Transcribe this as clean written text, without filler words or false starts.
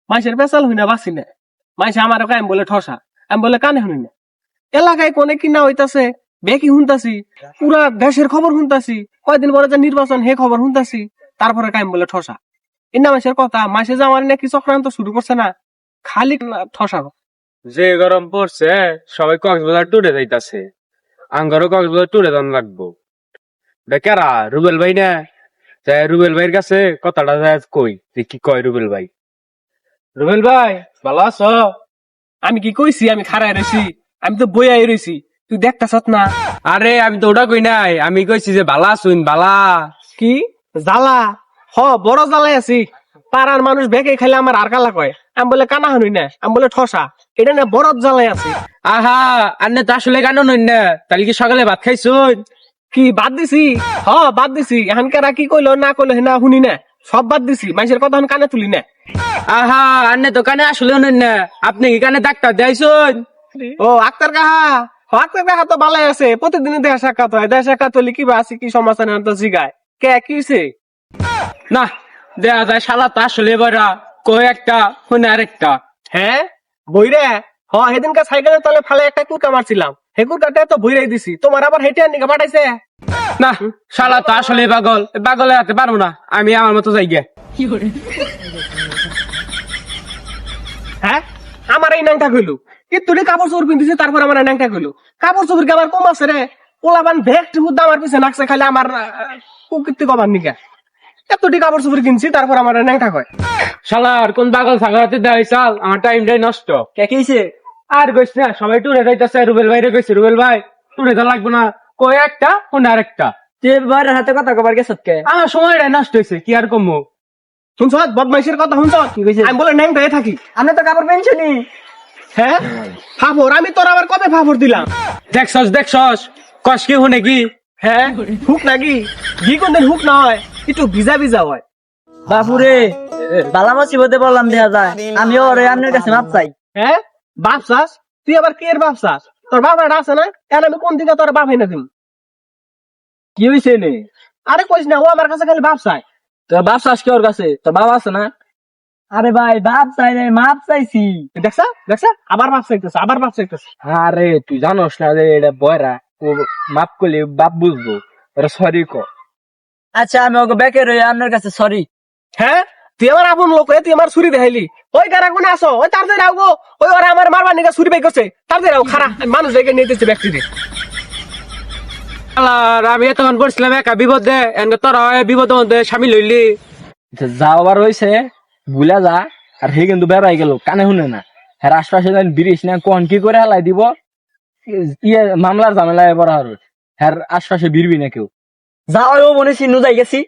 মানুষের পেশাল হই না বাসি না, মানুষ আমার আমি বলে ঠসা, আমি বলে কানে শুনি না। এলাকায় কোনে কিনা হইতাছে, বেকি শুনতাছি, পুরা দেশের খবর শুনতাছি, কয়দিন পরে যে নির্বাচন হে খবর শুনতাছি, তারপরে কাইম বলে ঠসা। ইন্না মানুষের কথা, মাসে যে আমার নাকি চক্রান্ত শুরু করছে না, খালি ঠসা। যে গরম পড়ছে সবাই কক্সবাজার টুরে যাইতাছে, আঙ্গারও কক্সবাজার টুরে যান লাগবো। বেকারা রুবেল ভাই না, যাই রুবেল ভাইয়ের কাছে কথাটা যায় কই যে কি কয় রুবেল ভাই। রুবেল ভাই ভালো আছো? আমি কি কইছি আমি খারায় রয়েছি? আমি তো বইয়াই রয়েছি, তুই দেখতাছত না? আরে আমি তো ওটা কই নাই, আমি কইছি যে বালা শুন বালা। কি জ্বালা? হ, বড় জ্বালাই আছি। পাড়ার মানুষ বেকে খাইলে আমার আর কালা কয়, আমি বলে কানা শুনি না, আমি বলে ঠসা। এটা না বড় জ্বালাই আছি। আহা আন্নে তো আসলে কেন নই না, তাহলে কি সকালে ভাত খাইছুন? কি বাদ দিছি? হ বাদ দিছি। এখানকার কি কইলো না কইলো না শুনি না, সব বাদ দিছি। মানুষের কথা এখন কানে তুলি না। আহা আন্নে তো কানে আসলে নই না, আপনি কি কানে ডাক্তার দেয়াইছুন? ও আক্তার কাহা, আক্তার কাহা তো ভালাই আছে, প্রতিদিনই দেখা সাক্ষাৎ হয়। দেখা সাক্ষাৎ হলে কি বা আছে কি সমস্যা নেই তো জিগায় কে কি হইছে? না দেয়া যায় শালা তো আসলে বড়া, কই একটা শুনে আরেকটা। হ্যাঁ বইরে, হ সেদিনকে সাইকেলের তলে ফালে একটা কুরকা মারছিলাম, হে কুরকাটা তো বইরাই দিছি। তোমার আবার হেঁটে নিকে পাঠাইছে? না শালা তো আসলে পাগল, পাগলের হাতে পারবো না, আমি আমার মতো যাই গে। হ্যাঁ আমার এই ন্যাংটা কইলো কি তুই কাপড় চোপড় পিন্ধিছি, তারপর আমার এই ন্যাংটা কইলো কাপড় চোপড় আমার কম আছে রে। ওলাবান ভেক টিপুদ আমার পিছে নাকছে খালি আমার কুকীর্তি কবার নিকে। এতটি কাপড় চোপড় কিনছি, তারপর আমার এই ন্যাংটা কয়। শালার কোন পাগল ছাগলাতে দেয় চাল, আমার টাইমটাই নষ্ট। কে কইছে? আর কইস না, সবাই টুরে যাইতেছে, রুবেল ভাই রে কইছে রুবেল ভাই টুরে তো লাগবো না, কই একটা শুনে আরেকটা। তুই এবার হাতে কথা কবার গেছত কে? আমার সময়টাই নষ্ট হয়েছে, কি আর কমু। শুনছ বদমাইশের কথা শুনছ? কি কইছে? আমি বলে ন্যাংটা থাকি, আমি তো কাপড় পেনছিনি। হ্যাঁ ফাফর, আমি তোর আবার কবে ফাফর দিলাম? দেখছস দেখছস কস কি শুনে কি? হ্যাঁ হুক নাকি? ঘি কোনদিন হুক না হয়, একটু ভিজা ভিজা হয়। বাপুরে বালামাসি বলতে বললাম দেখা যায়, আমিও ওরে আপনার কাছে মাপ চাই। হ্যাঁ বাপ চাস? তুই আবার কে এর বাপ চাস? তোর বাপ একটা আছে না? কেন আমি কোন দিকে তোর বাপ এনে দিম? কি হয়েছে নে? আরে কইস না, ও আমার কাছে খালি বাপ চাই। তোর বাপ চাস কি ওর কাছে? তোর বাপ আছে না? আরে ভাই বাপ চাই নাই, মাপ চাইছি। দেখছা দেখছা, আবার বাপ চাইতেছে, আবার বাপ চাইতেছে। আরে তুই জানোস না যে এটা বয়রা, ও মাপ করলে বাপ বুঝবো, এটা সরি ক। আচ্ছা আমি ওকে বেকে রই আপনার কাছে সরি। হ্যাঁ তুই আমার আপন লোক, তুই আমার ছুরি দেখাইলি। ওই কারা কোনে আসো, ওই তার যে রাখবো, ওই ওরা আমার মারবার নিকা ছুরি বাই করছে, তার যে রাও খারা মানুষ দেখে নিয়ে দিচ্ছে ব্যক্তিকে। আর আমি এতক্ষণ পড়ছিলাম একা বিপদে, এনকে তোরা বিপদের মধ্যে সামিল হইলি। যাওয়ার হয়েছে ভুলে যা, আর হে কিন্তু বেড়াই গেল কানে শুনে না। হ্যাঁ আশপাশে বিরিশ না কোন কি করে হেলাই দিব, ইয়ে মামলার ঝামেলায় বড় আর হ্যাঁ আশপাশে বিরবি না কেউ। যাওয়াও মনে চিহ্ন যাই গেছি।